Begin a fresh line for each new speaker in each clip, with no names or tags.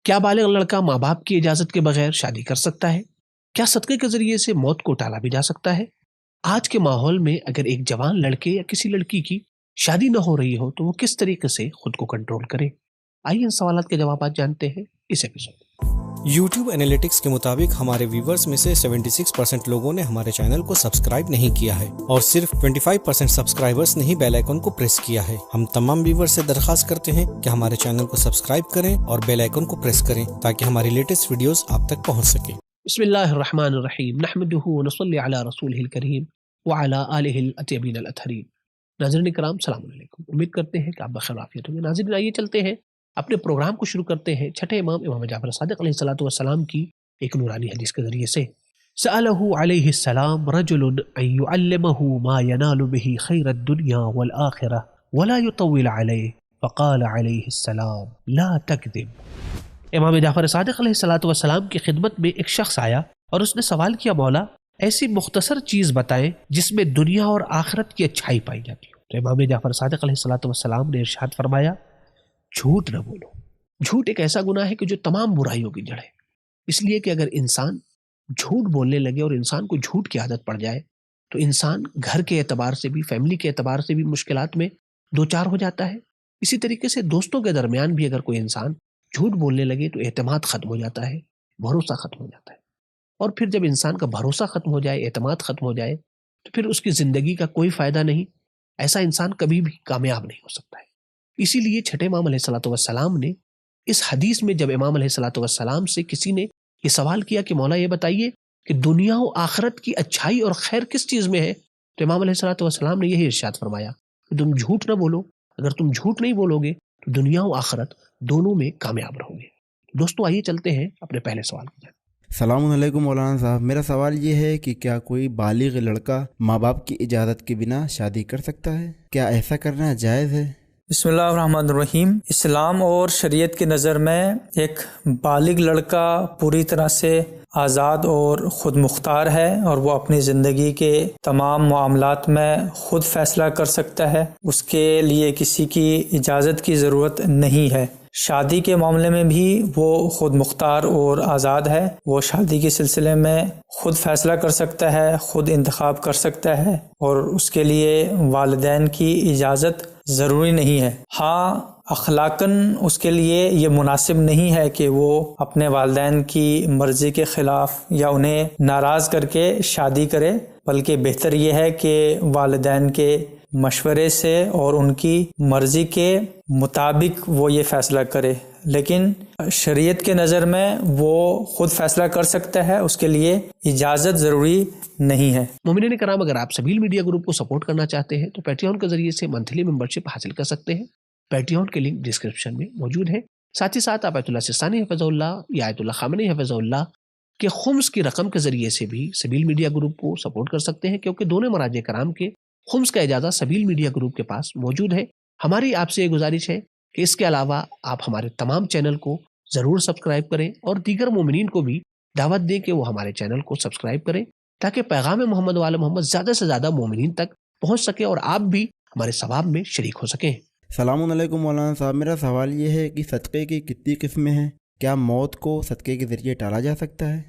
کیا بالغ لڑکا ماں باپ کی اجازت کے بغیر شادی کر سکتا ہے؟ کیا صدقے کے ذریعے سے موت کو ٹالا بھی جا سکتا ہے؟ آج کے ماحول میں اگر ایک جوان لڑکے یا کسی لڑکی کی شادی نہ ہو رہی ہو تو وہ کس طریقے سے خود کو کنٹرول کرے؟ آئیے ان سوالات کے جوابات جانتے ہیں اس ایپیسوڈ۔
یوٹیوب انالیٹکس کے مطابق ہمارے ویورز میں سے 76% لوگوں نے ہمارے چینل کو سبسکرائب نہیں کیا ہے اور صرف 25% سبسکرائبرز نے ہی بیل آئیکن کو پریس کیا ہے۔ ہم تمام ویورز سے درخواست کرتے ہیں کہ ہمارے چینل کو سبسکرائب کریں اور بیل آئیکن کو پریس کریں تاکہ ہماری لیٹسٹ ویڈیوز آپ تک پہنچ سکیں۔
بسم اللہ الرحمن الرحیم، نحمدہ ونصلی علی رسولہ الکریم وعلی آلہ الاطیبین الاطہرین۔ ناظرین کرام السلام علیکم، امید کرتے ہیں کہ آپ بخیر عافیت ہوں گے۔ ناظرین آئیے چلتے ہیں اپنے پروگرام کو شروع کرتے ہیں چھٹے امام جعفر صادق علیہ السلام کی ایک نورانی حدیث کے ذریعے سے۔ سألہ علیہ السلام رجل ان يعلمہ ما ینال به خیر الدنیا والآخرہ ولا يطول علیہ فقال علیہ السلام لا تکذب۔ امام جعفر صادق علیہ السلام کی خدمت میں ایک شخص آیا اور اس نے سوال کیا، مولا ایسی مختصر چیز بتائیں جس میں دنیا اور آخرت کی اچھائی پائی جاتی ہو۔ تو امام جعفر صادق علیہ السلام نے ارشاد فرمایا، جھوٹ نہ بولو۔ جھوٹ ایک ایسا گناہ ہے کہ جو تمام برائیوں کی جڑ ہے، اس لیے کہ اگر انسان جھوٹ بولنے لگے اور انسان کو جھوٹ کی عادت پڑ جائے تو انسان گھر کے اعتبار سے بھی، فیملی کے اعتبار سے بھی مشکلات میں دوچار ہو جاتا ہے۔ اسی طریقے سے دوستوں کے درمیان بھی اگر کوئی انسان جھوٹ بولنے لگے تو اعتماد ختم ہو جاتا ہے، بھروسہ ختم ہو جاتا ہے، اور پھر جب انسان کا بھروسہ ختم ہو جائے، اعتماد ختم ہو جائے تو پھر اس کی زندگی کا کوئی فائدہ نہیں، ایسا انسان کبھی بھی کامیاب نہیں ہو سکتا ہے۔ اسی لیے چھٹے امام علیہ السلام نے اس حدیث میں جب امام علیہ السلام سے کسی نے یہ سوال کیا کہ مولا یہ بتائیے کہ دنیا و آخرت کی اچھائی اور خیر کس چیز میں ہے، تو امام علیہ السلام نے یہی ارشاد فرمایا کہ تم جھوٹ نہ بولو۔ اگر تم جھوٹ نہیں بولو گے تو دنیا و آخرت دونوں میں کامیاب رہو گے۔ دوستو آئیے چلتے ہیں اپنے پہلے سوال کی جانب۔
السلام علیکم مولانا صاحب، میرا سوال یہ ہے کہ کیا کوئی بالغ لڑکا ماں باپ کی اجازت کے بنا شادی کر سکتا ہے؟ کیا ایسا کرنا جائز ہے؟
بسم اللہ الرحمن الرحیم۔ اسلام اور شریعت کی نظر میں ایک بالغ لڑکا پوری طرح سے آزاد اور خود مختار ہے اور وہ اپنی زندگی کے تمام معاملات میں خود فیصلہ کر سکتا ہے، اس کے لیے کسی کی اجازت کی ضرورت نہیں ہے۔ شادی کے معاملے میں بھی وہ خود مختار اور آزاد ہے، وہ شادی کے سلسلے میں خود فیصلہ کر سکتا ہے، خود انتخاب کر سکتا ہے اور اس کے لیے والدین کی اجازت ضروری نہیں ہے۔ ہاں، اخلاقاً اس کے لیے یہ مناسب نہیں ہے کہ وہ اپنے والدین کی مرضی کے خلاف یا انہیں ناراض کر کے شادی کرے، بلکہ بہتر یہ ہے کہ والدین کے مشورے سے اور ان کی مرضی کے مطابق وہ یہ فیصلہ کرے، لیکن شریعت کے نظر میں وہ خود فیصلہ کر سکتا ہے، اس کے لیے اجازت ضروری نہیں ہے۔
مومنین کرام، اگر آپ سبیل میڈیا گروپ کو سپورٹ کرنا چاہتے ہیں تو پیٹریون کے ذریعے سے منتھلی ممبرشپ حاصل کر سکتے ہیں۔ پیٹریون کے لنک ڈسکرپشن میں موجود ہے۔ ساتھ ہی ساتھ آپ آیت اللہ سستانی حفظہ اللہ یا آیت اللہ خامنئی حفظہ اللہ کے خمس کی رقم کے ذریعے سے بھی سبیل میڈیا گروپ کو سپورٹ کر سکتے ہیں، کیونکہ دونوں مراجع کرام کے خمس کا اجازہ سبیل میڈیا گروپ کے پاس موجود ہے۔ ہماری آپ سے یہ گزارش ہے کہ اس کے علاوہ آپ ہمارے تمام چینل کو ضرور سبسکرائب کریں اور دیگر مومنین کو بھی دعوت دیں کہ وہ ہمارے چینل کو سبسکرائب کریں تاکہ پیغام محمد وعلی محمد زیادہ سے زیادہ مومنین تک پہنچ سکے اور آپ بھی ہمارے ثواب میں شریک ہو سکیں۔
السلام علیکم مولانا صاحب، میرا سوال یہ ہے کہ صدقے کی کتنی قسمیں ہیں؟ کیا موت کو صدقے کے ذریعے ٹالا جا سکتا ہے؟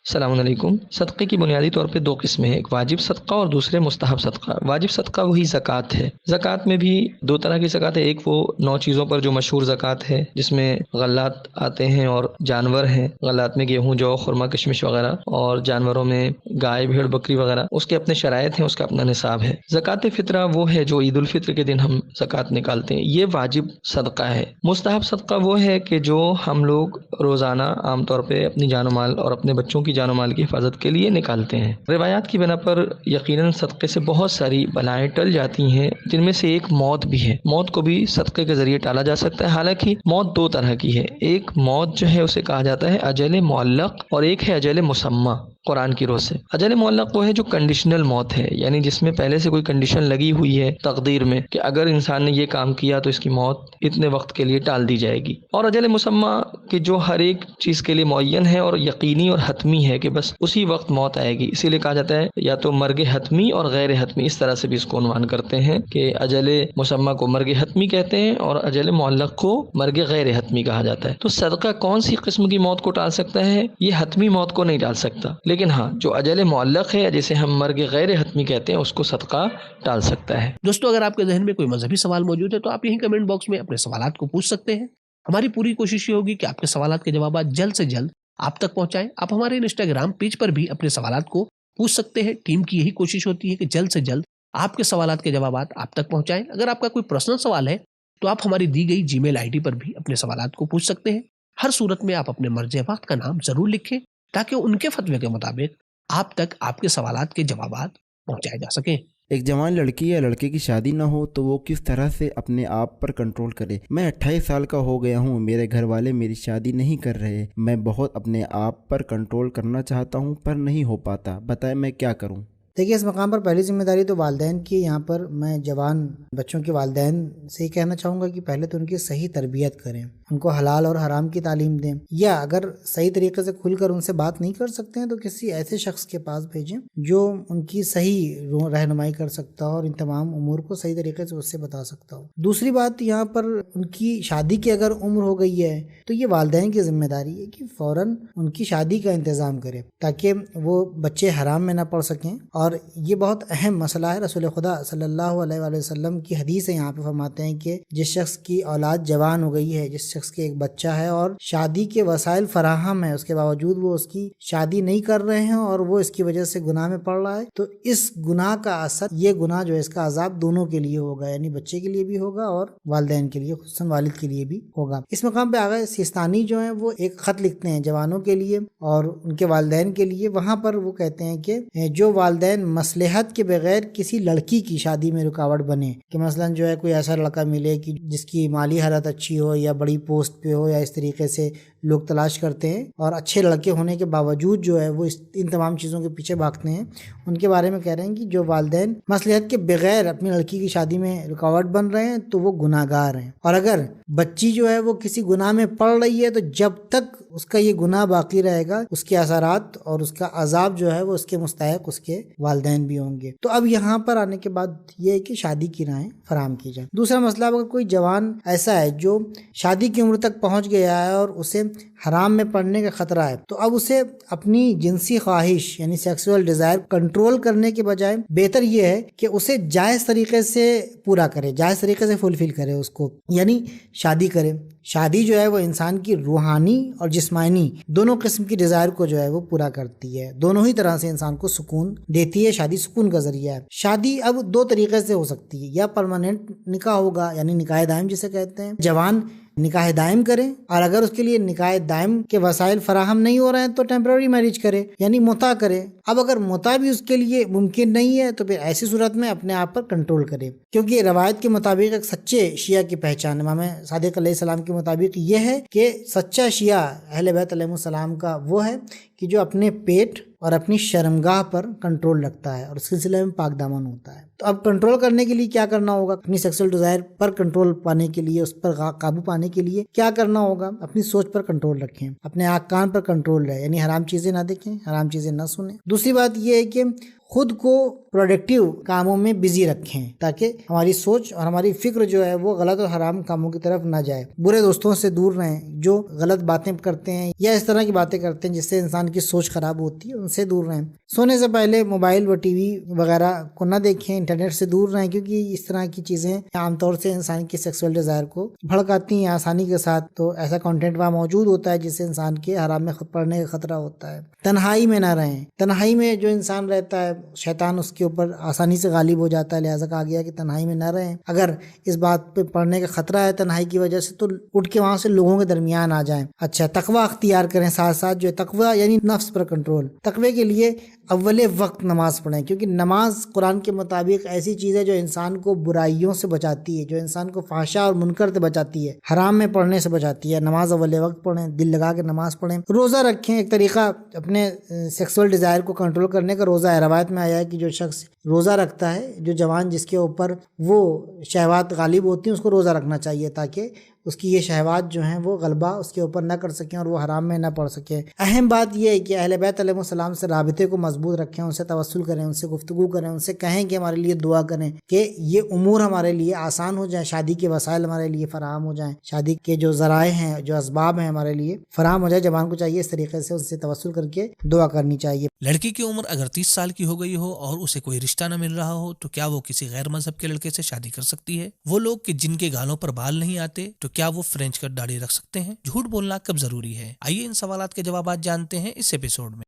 السلام علیکم۔ صدقے کی بنیادی طور پہ دو قسمیں ہیں، ایک واجب صدقہ اور دوسرے مستحب صدقہ۔ واجب صدقہ وہی زکوٰۃ ہے۔ زکوٰۃ میں بھی دو طرح کی زکوٰۃ ہے، ایک وہ 9 چیزوں پر جو مشہور زکوٰۃ ہے جس میں غلات آتے ہیں اور جانور ہیں، غلات میں گیہوں، جو، خرما، کشمش وغیرہ، اور جانوروں میں گائے، بھیڑ، بکری وغیرہ، اس کے اپنے شرائط ہیں، اس کا اپنا نصاب ہے۔ زکوٰۃ فطرہ وہ ہے جو عید الفطر کے دن ہم زکوٰۃ نکالتے ہیں، یہ واجب صدقہ ہے۔ مستحب صدقہ وہ ہے کہ جو ہم لوگ روزانہ عام طور پہ اپنی جان و مال اور اپنے بچوں کی جان و مال کی حفاظت کے لیے نکالتے ہیں۔ روایات کی بنا پر یقیناً صدقے سے بہت ساری بلائیں ٹل جاتی ہیں، جن میں سے ایک موت بھی ہے۔ موت کو بھی صدقے کے ذریعے ٹالا جا سکتا ہے، حالانکہ موت دو طرح کی ہے۔ ایک موت جو ہے اسے کہا جاتا ہے اجل معلق، اور ایک ہے اجل مسمى۔ قرآن کی روح سے۔ اجل معلق وہ ہے جو کنڈیشنل موت ہے، یعنی جس میں پہلے سے کوئی کنڈیشن لگی ہوئی ہے تقدیر میں کہ اگر انسان نے یہ کام کیا تو اس کی موت اتنے وقت کے لیے ٹال دی جائے گی۔ اور اجل مسمى کہ جو ہر ایک چیز کے لیے معین ہے اور یقینی اور حتمی ہے کہ بس اسی وقت موت آئے گی، اسی لیے کہا جاتا ہے یا تو مرگ حتمی اور غیر حتمی، اس طرح سے بھی اس کو عنوان کرتے ہیں کہ اجل مسمى کو مرگ حتمی کہتے ہیں اور اجل معلق کو مرگ غیر حتمی کہا جاتا ہے۔ تو صدقہ کون سی قسم کی موت کو ٹال سکتا ہے؟ یہ حتمی موت کو نہیں ٹال سکتا، لیکن ہاں جو اجل معلق ہے جسے ہم مرگ غیر حتمی کہتے ہیں اس کو صدقہ ٹال سکتا ہے۔
دوستو اگر آپ کے ذہن میں کوئی مذہبی سوال موجود ہے تو آپ یہیں کمنٹ باکس میں اپنے سوالات کو پوچھ سکتے ہیں۔ ہماری پوری کوشش یہ ہوگی کہ آپ کے سوالات کے جوابات جلد سے جلد آپ تک پہنچائیں۔ آپ ہمارے انسٹاگرام پیج پر بھی اپنے سوالات کو پوچھ سکتے ہیں۔ ٹیم کی یہی کوشش ہوتی ہے کہ جلد سے جلد آپ کے سوالات کے جوابات آپ تک پہنچائیں۔ اگر آپ کا کوئی پرسنل سوال ہے تو آپ ہماری دی گئی جی میل ID پر بھی اپنے سوالات کو پوچھ سکتے ہیں۔ ہر صورت میں آپ اپنے مرجع وقت کا نام ضرور لکھیں تاکہ ان کے فتوے کے مطابق آپ تک آپ کے سوالات کے جوابات پہنچائے جا سکیں۔
ایک جوان لڑکی یا لڑکے کی شادی نہ ہو تو وہ کس طرح سے اپنے آپ پر کنٹرول کرے؟ میں 28 سال کا ہو گیا ہوں، میرے گھر والے میری شادی نہیں کر رہے، میں بہت اپنے آپ پر کنٹرول کرنا چاہتا ہوں پر نہیں ہو پاتا، بتائیں میں کیا کروں؟
دیکھیے اس مقام پر پہلی ذمہ داری تو والدین کی۔ یہاں پر میں جوان بچوں کے والدین سے یہ کہنا چاہوں گا کہ پہلے تو ان کی صحیح تربیت کریں، ان کو حلال اور حرام کی تعلیم دیں، یا اگر صحیح طریقے سے کھل کر ان سے بات نہیں کر سکتے ہیں تو کسی ایسے شخص کے پاس بھیجیں جو ان کی صحیح رہنمائی کر سکتا ہو اور ان تمام امور کو صحیح طریقے سے اس سے بتا سکتا ہو۔ دوسری بات، یہاں پر ان کی شادی کی اگر عمر ہو گئی ہے تو یہ والدین کی ذمہ داری ہے کہ فوراً ان کی شادی کا انتظام کرے تاکہ وہ بچے حرام میں نہ پڑ سکیں۔ اور یہ بہت اہم مسئلہ ہے، رسول خدا صلی اللہ علیہ وآلہ وسلم کی حدیث ہے، یہاں پہ فرماتے ہیں کہ جس شخص کی اولاد جوان ہو گئی ہے، جس شخص کے ایک بچہ ہے اور شادی کے وسائل فراہم ہیں، اس کے باوجود وہ اس کی شادی نہیں کر رہے ہیں اور وہ اس کی وجہ سے گناہ میں پڑ رہا ہے، تو اس گناہ کا اثر، یہ گناہ جو ہے اس کا عذاب دونوں کے لیے ہوگا، یعنی بچے کے لیے بھی ہوگا اور والدین کے لیے، خصوصاً والد کے لیے بھی ہوگا۔ اس مقام پہ آگے سیستانی جو ہیں وہ ایک خط لکھتے ہیں جوانوں کے لیے اور ان کے والدین کے لیے۔ وہاں پر وہ کہتے ہیں کہ جو والدین مصلحت کے بغیر کسی لڑکی کی شادی میں رکاوٹ بنے، کہ مثلا جو ہے کوئی ایسا لڑکا ملے کہ جس کی مالی حالت اچھی ہو یا بڑی پوسٹ پہ ہو یا اس طریقے سے لوگ تلاش کرتے ہیں اور اچھے لڑکے ہونے کے باوجود جو ہے وہ ان تمام چیزوں کے پیچھے بھاگتے ہیں، ان کے بارے میں کہہ رہے ہیں کہ جو والدین مصلحت کے بغیر اپنی لڑکی کی شادی میں رکاوٹ بن رہے ہیں تو وہ گناہ گار ہیں، اور اگر بچی جو ہے وہ کسی گناہ میں پڑ رہی ہے تو جب تک اس کا یہ گناہ باقی رہے گا اس کے اثرات اور اس کا عذاب جو ہے وہ اس کے مستحق اس کے والدین بھی ہوں گے۔ تو اب یہاں پر آنے کے بعد یہ ہے کہ شادی کی راہیں فراہم کی جائیں۔ دوسرا مسئلہ، اگر کوئی جوان ایسا ہے جو شادی کی عمر تک پہنچ گیا ہے اور اسے حرام میں پڑنے کا خطرہ ہے، تو اب اسے اپنی جنسی خواہش یعنی سیکسول ڈیزائر کنٹرول کرنے کے بجائے بہتر یہ ہے کہ اسے جائز طریقے سے پورا کرے، جائز طریقے سے فلفل کرے اس کو، یعنی شادی کرے۔ شادی جو ہے وہ انسان کی روحانی اور جسمانی دونوں قسم کی ڈیزائر کو جو ہے وہ پورا کرتی ہے، دونوں ہی طرح سے انسان کو سکون دیتی ہے۔ شادی سکون کا ذریعہ ہے۔ شادی اب دو طریقے سے ہو سکتی ہے، یا پرماننٹ نکاح ہوگا یعنی نکاح دائم جسے کہتے ہیں، جوان نکاح دائم کریں، اور اگر اس کے لیے نکاح دائم کے وسائل فراہم نہیں ہو رہے ہیں تو ٹیمپرری میرج کرے یعنی متع کرے۔ اب اگر متع بھی اس کے لیے ممکن نہیں ہے تو پھر ایسی صورت میں اپنے آپ پر کنٹرول کرے، کیونکہ روایت کے مطابق ایک سچے شیعہ کی پہچان امام صادق علیہ السلام کے مطابق یہ ہے کہ سچا شیعہ اہل بیت علیہ السلام کا وہ ہے کہ جو اپنے پیٹ اور اپنی شرمگاہ پر کنٹرول رکھتا ہے اور اس سلسلے میں پاک دامن ہوتا ہے۔ تو اب کنٹرول کرنے کے لیے کیا کرنا ہوگا؟ اپنی سیکسول ڈیزائر پر کنٹرول پانے کے لیے، اس پر قابو پانے کے لیے کیا کرنا ہوگا؟ اپنی سوچ پر کنٹرول رکھیں، اپنے آنکھ کان پر کنٹرول رہے، یعنی حرام چیزیں نہ دیکھیں، حرام چیزیں نہ سنیں۔ دوسری بات یہ ہے کہ خود کو پروڈکٹیو کاموں میں بزی رکھیں تاکہ ہماری سوچ اور ہماری فکر جو ہے وہ غلط اور حرام کاموں کی طرف نہ جائے۔ برے دوستوں سے دور رہیں جو غلط باتیں کرتے ہیں یا اس طرح کی باتیں کرتے ہیں جس سے انسان کی سوچ خراب ہوتی ہے، ان سے دور رہیں۔ سونے سے پہلے موبائل و ٹی وی وغیرہ کو نہ دیکھیں، انٹرنیٹ سے دور رہیں، کیونکہ اس طرح کی چیزیں عام طور سے انسان کی سیکسول ڈیزائر کو بھڑکاتی ہیں آسانی کے ساتھ۔ تو ایسا کنٹینٹ وہاں موجود ہوتا ہے جس سے انسان کے حرام میں پڑنے کا خطرہ ہوتا ہے۔ تنہائی میں نہ رہیں، تنہائی میں جو انسان رہتا ہے شیطان اس کے اوپر آسانی سے غالب ہو جاتا ہے، لہٰذا کہا گیا کہ تنہائی میں نہ رہیں۔ اگر اس بات پہ پڑنے کا خطرہ ہے تنہائی کی وجہ سے تو اٹھ کے وہاں سے لوگوں کے درمیان آ جائیں۔ اچھا، تقوی اختیار کریں، ساتھ ساتھ جو ہے تقوی یعنی نفس پر کنٹرول۔ تقوی کے لیے اول وقت نماز پڑھیں، کیونکہ نماز قرآن کے مطابق ایسی چیز ہے جو انسان کو برائیوں سے بچاتی ہے، جو انسان کو فحشا اور منکر سے بچاتی ہے، حرام میں پڑھنے سے بچاتی ہے۔ نماز اول وقت پڑھیں، دل لگا کے نماز پڑھیں، روزہ رکھیں۔ ایک طریقہ اپنے سیکسول ڈیزائر کو کنٹرول کرنے کا روزہ ہے۔ روایت میں آیا ہے کہ جو شخص روزہ رکھتا ہے، جو جوان جس کے اوپر وہ شہوات غالب ہوتی ہیں، اس کو روزہ رکھنا چاہیے تاکہ اس کی یہ شہوات جو ہیں وہ غلبہ اس کے اوپر نہ کر سکیں اور وہ حرام میں نہ پڑ سکیں۔ اہم بات یہ ہے کہ اہل بیت علیہ السلام سے رابطے کو مضبوط رکھیں، ان سے توسل کریں، ان سے گفتگو کریں، ان سے کہیں کہ ہمارے لیے دعا کریں کہ یہ امور ہمارے لیے آسان ہو جائیں، شادی کے وسائل ہمارے لیے فراہم ہو جائیں، شادی کے جو ذرائع ہیں، جو اسباب ہیں ہمارے لیے فراہم ہو جائے۔ جوان کو چاہیے اس طریقے سے ان سے توسل کر کے دعا کرنی چاہیے۔
لڑکی کی عمر اگر 30 سال کی ہو گئی ہو اور اسے کوئی رشتہ نہ مل رہا ہو تو کیا وہ کسی غیر مذہب کے لڑکے سے شادی کر سکتی ہے؟ وہ لوگ کہ جن کے گالوں پر بال نہیں آتے تو کیا وہ فرینچ کٹ داڑھی رکھ سکتے ہیں؟ جھوٹ بولنا کب ضروری ہے؟ آئیے ان سوالات کے جوابات جانتے ہیں اس ایپیسوڈ میں۔